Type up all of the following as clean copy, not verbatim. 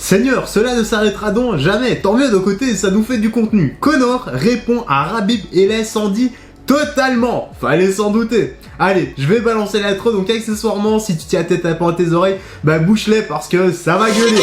Seigneur, cela ne s'arrêtera donc jamais. Tant mieux de côté, ça nous fait du contenu. Conor répond à Khabib et laisse Andy totalement. Fallait s'en douter. Allez, je vais balancer l'intro, donc accessoirement, si tu tiens tête à à tes oreilles, bah bouche-les parce que ça va gueuler.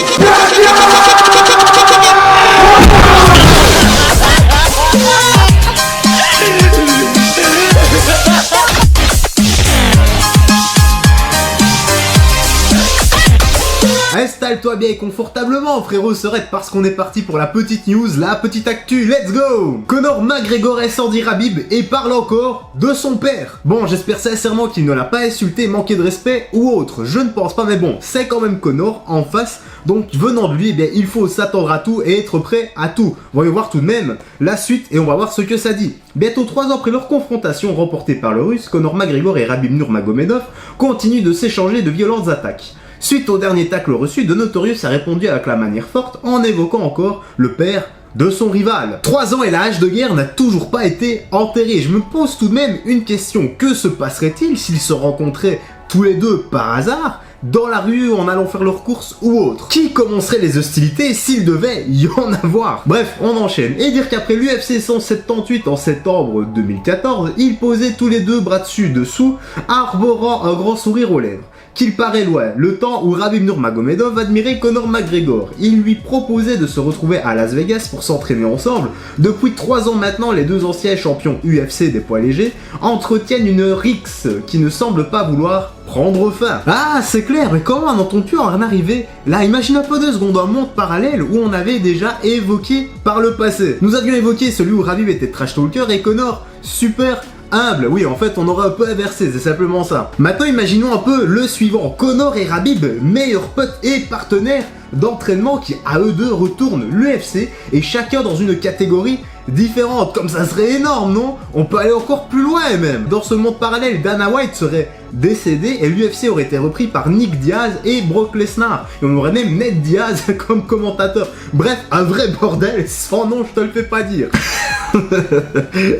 Installe-toi bien et confortablement, frérot Serette, parce qu'on est parti pour la petite news, la petite actu, let's go! Conor McGregor et Andy Khabib et parle encore de son père. Bon, j'espère sincèrement qu'il ne l'a pas insulté, manqué de respect ou autre, je ne pense pas, mais bon, c'est quand même Conor en face, donc venant de lui, eh bien, il faut s'attendre à tout et être prêt à tout. Voyons voir tout de même la suite et on va voir ce que ça dit. Bientôt 3 ans après leur confrontation remportée par le Russe, Conor McGregor et Khabib Nurmagomedov continuent de s'échanger de violentes attaques. Suite au dernier tacle reçu, The Notorious a répondu avec la manière forte en évoquant encore le père de son rival. 3 ans et la hache de guerre n'a toujours pas été enterrée. Je me pose tout de même une question. Que se passerait-il s'ils se rencontraient tous les deux par hasard dans la rue en allant faire leurs courses ou autre? Qui commencerait les hostilités s'il devait y en avoir? Bref, on enchaîne. Et dire qu'après l'UFC 178 en septembre 2014, ils posaient tous les deux bras dessus dessous, arborant un grand sourire aux lèvres. Qu'il paraît loin, le temps où Khabib Nurmagomedov admirait Conor McGregor. Il lui proposait de se retrouver à Las Vegas pour s'entraîner ensemble. Depuis 3 ans maintenant, les deux anciens champions UFC des poids légers entretiennent une rixe qui ne semble pas vouloir prendre fin. Ah, c'est clair, mais comment en entend-tu en arriver là? Imagine un peu 2 secondes, un monde parallèle où on avait déjà évoqué par le passé. Nous avions évoqué celui où Khabib était trash talker et Conor super humble. Oui, en fait, on aurait un peu inversé, c'est simplement ça. Maintenant, imaginons un peu le suivant. Conor et Khabib, meilleurs potes et partenaires d'entraînement qui, à eux deux, retournent l'UFC et chacun dans une catégorie différente. Comme ça serait énorme, non? On peut aller encore plus loin même. Dans ce monde parallèle, Dana White serait décédé et l'UFC aurait été repris par Nick Diaz et Brock Lesnar. Et on aurait même Ned Diaz comme commentateur. Bref, un vrai bordel, sans nom, je te le fais pas dire.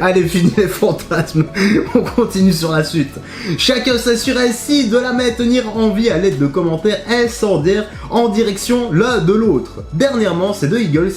Allez, fini les fantasmes, on continue sur la suite. Chacun s'assure ainsi de la maintenir en vie à l'aide de commentaires incendiaires en direction l'un de l'autre. Dernièrement, c'est The Eagles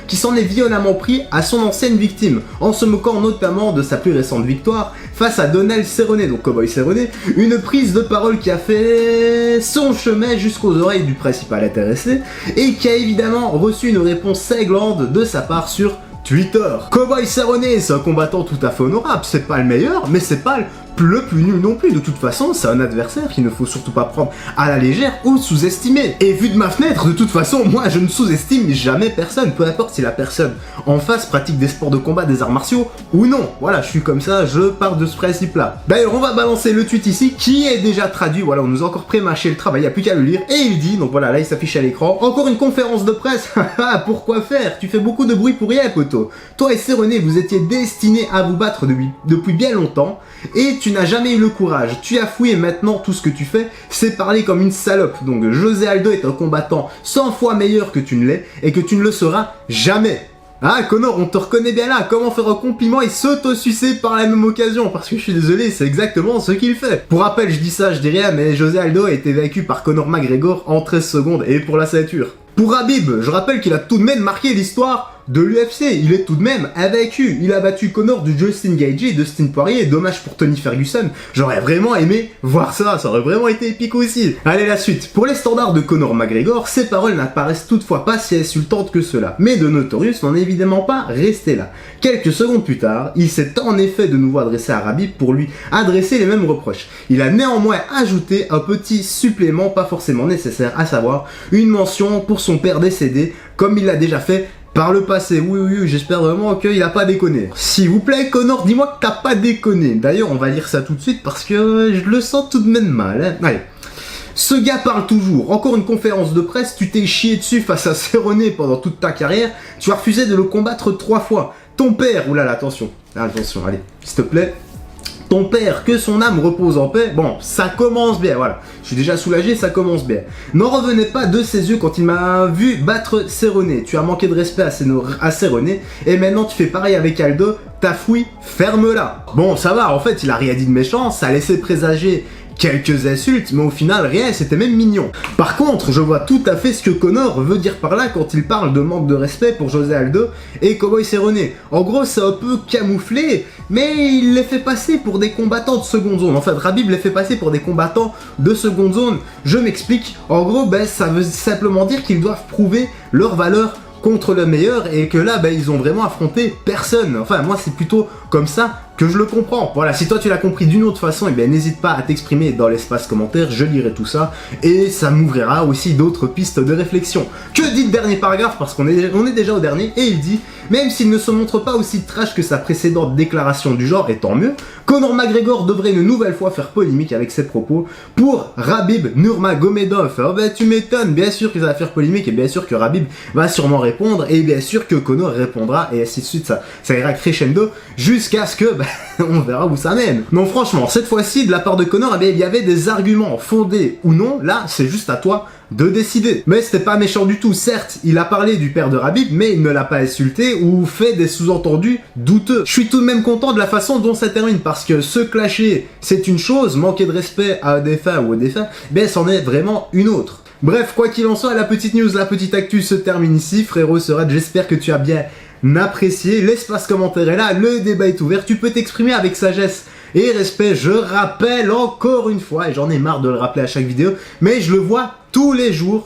qui s'en est violemment pris à son ancienne victime, en se moquant notamment de sa plus récente victoire face à Donald Cerrone, donc Cowboy Cerrone, une prise de parole qui a fait son chemin jusqu'aux oreilles du principal intéressé et qui a évidemment reçu une réponse cinglante de sa part sur Twitter. Cowboy Cerrone, c'est un combattant tout à fait honorable, c'est pas le meilleur, mais c'est pas le plus nul non plus. De toute façon, c'est un adversaire qu'il ne faut surtout pas prendre à la légère ou sous-estimer. Et vu de ma fenêtre, de toute façon, moi je ne sous-estime jamais personne, peu importe si la personne en face pratique des sports de combat, des arts martiaux ou non. Voilà, je suis comme ça, je pars de ce principe-là. D'ailleurs, on va balancer le tweet ici qui est déjà traduit. Voilà, on nous a encore pré-mâché le travail, il n'y a plus qu'à le lire. Et il dit, donc voilà, là il s'affiche à l'écran, encore une conférence de presse. Haha, pourquoi faire? Tu fais beaucoup de bruit pour rien, poteau. Toi et Cerrone, vous étiez destinés à vous battre depuis bien longtemps et tu n'as jamais eu le courage. Tu as fouillé, maintenant tout ce que tu fais, c'est parler comme une salope. Donc José Aldo est un combattant 100 fois meilleur que tu ne l'es et que tu ne le seras jamais. Ah Conor, on te reconnaît bien là, comment faire un compliment et s'auto-sucer par la même occasion? Parce que je suis désolé, c'est exactement ce qu'il fait. Pour rappel, je dis ça, je dis rien, mais José Aldo a été vaincu par Conor McGregor en 13 secondes et pour la ceinture. Pour Khabib, je rappelle qu'il a tout de même marqué l'histoire de l'UFC, il est tout de même invaincu. Il a battu Conor de Justin Gaethje et Dustin Poirier, dommage pour Tony Ferguson. J'aurais vraiment aimé voir ça, ça aurait vraiment été épique aussi. Allez, la suite. Pour les standards de Conor McGregor, ses paroles n'apparaissent toutefois pas si insultantes que cela. Mais The Notorious n'en est évidemment pas resté là. Quelques secondes plus tard, il s'est en effet de nouveau adressé à Khabib pour lui adresser les mêmes reproches. Il a néanmoins ajouté un petit supplément pas forcément nécessaire, à savoir une mention pour son père décédé, comme il l'a déjà fait par le passé. Oui, j'espère vraiment qu'il a pas déconné. S'il vous plaît, Conor, dis-moi que t'as pas déconné. D'ailleurs, on va lire ça tout de suite parce que je le sens tout de même mal. Hein. Allez. Ce gars parle toujours. Encore une conférence de presse, tu t'es chié dessus face à Cerrone pendant toute ta carrière. Tu as refusé de le combattre 3 fois. Ton père, oulala, attention, allez, s'il te plaît. Ton père, que son âme repose en paix. Bon, ça commence bien, voilà. Je suis déjà soulagé, ça commence bien. N'en revenez pas de ses yeux quand il m'a vu battre Cerrone. Tu as manqué de respect à Cerrone. Et maintenant, tu fais pareil avec Aldo. Ta fouille, ferme-la. Bon, ça va, en fait, il a rien dit de méchant. Ça laissait présager quelques insultes, mais au final rien, c'était même mignon. Par contre, je vois tout à fait ce que Conor veut dire par là quand il parle de manque de respect pour José Aldo et Cowboy Cerrone. En gros, c'est un peu camouflé, mais il les fait passer pour des combattants de seconde zone. En fait, Khabib les fait passer pour des combattants de seconde zone. Je m'explique. En gros, ça veut simplement dire qu'ils doivent prouver leur valeur contre le meilleur et que là, ils ont vraiment affronté personne. Enfin, moi, c'est plutôt comme ça que je le comprends. Voilà, si toi tu l'as compris d'une autre façon, n'hésite pas à t'exprimer dans l'espace commentaire, je lirai tout ça et ça m'ouvrira aussi d'autres pistes de réflexion. Que dit le dernier paragraphe, parce qu'on est déjà au dernier, et il dit: même s'il ne se montre pas aussi trash que sa précédente déclaration du genre, et tant mieux, Conor McGregor devrait une nouvelle fois faire polémique avec ses propos pour Khabib Nurmagomedov. Oh tu m'étonnes, bien sûr que ça va faire polémique et bien sûr que Khabib va sûrement répondre et bien sûr que Conor répondra et ainsi de suite, ça ira crescendo jusqu'à ce que on verra où ça mène. Non franchement, cette fois-ci de la part de Conor, il y avait des arguments fondés ou non, là c'est juste à toi de décider. Mais c'était pas méchant du tout, certes, il a parlé du père de Khabib, mais il ne l'a pas insulté ou fait des sous-entendus douteux. Je suis tout de même content de la façon dont ça termine, parce que se clasher, c'est une chose, manquer de respect à un défunt ou au défunt, c'en est vraiment une autre. Bref, quoi qu'il en soit, la petite news, la petite actu se termine ici, frérot Sered, j'espère que tu as bien apprécié, l'espace commentaire est là, le débat est ouvert, tu peux t'exprimer avec sagesse et respect, je rappelle encore une fois, et j'en ai marre de le rappeler à chaque vidéo, mais je le vois tous les jours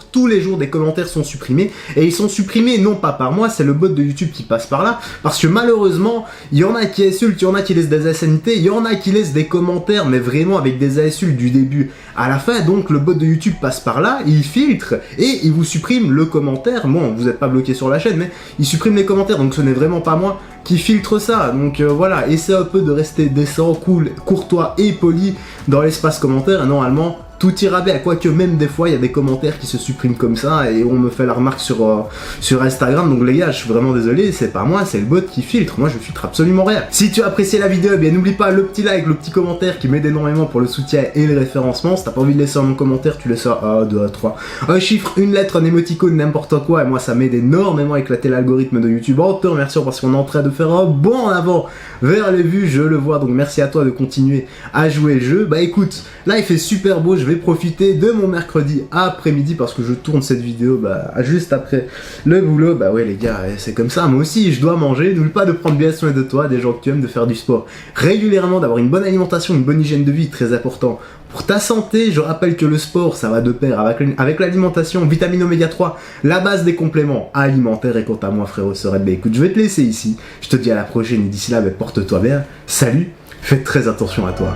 des commentaires sont supprimés, et ils sont supprimés non pas par moi, c'est le bot de YouTube qui passe par là, parce que malheureusement, il y en a qui insultent, il y en a qui laissent des insanités, il y en a qui laissent des commentaires, mais vraiment avec des insultes du début à la fin, donc le bot de YouTube passe par là, il filtre, et il vous supprime le commentaire. Bon, vous n'êtes pas bloqué sur la chaîne, mais il supprime les commentaires, donc ce n'est vraiment pas moi qui filtre ça, donc voilà, essayez un peu de rester décent, cool, courtois et poli dans l'espace commentaire, et normalement, tout ira bien, quoique même des fois il y a des commentaires qui se suppriment comme ça et on me fait la remarque sur Instagram, donc les gars je suis vraiment désolé, c'est pas moi, c'est le bot qui filtre, moi je filtre absolument rien. Si tu as apprécié la vidéo, n'oublie pas le petit like, le petit commentaire qui m'aide énormément pour le soutien et le référencement. Si t'as pas envie de laisser un commentaire, tu laisses ça 1, 2, 3, un chiffre, une lettre, un émoticône, n'importe quoi, et moi ça m'aide énormément à éclater l'algorithme de YouTube en te remerciant parce qu'on est en train de faire un bond en avant vers les vues, je le vois, donc merci à toi de continuer à jouer le jeu. Écoute, là il fait super beau, je vais profiter de mon mercredi après-midi parce que je tourne cette vidéo juste après le boulot. Ouais les gars, c'est comme ça, moi aussi je dois manger. N'oublie pas de prendre bien soin de toi, des gens que tu aimes, de faire du sport régulièrement, d'avoir une bonne alimentation, une bonne hygiène de vie, très important pour ta santé. Je rappelle que le sport ça va de pair avec l'alimentation, vitamine oméga 3, la base des compléments alimentaires. Et quant à moi frérot Sered, écoute, je vais te laisser ici, je te dis à la prochaine et d'ici là porte-toi bien, salut, fais très attention à toi.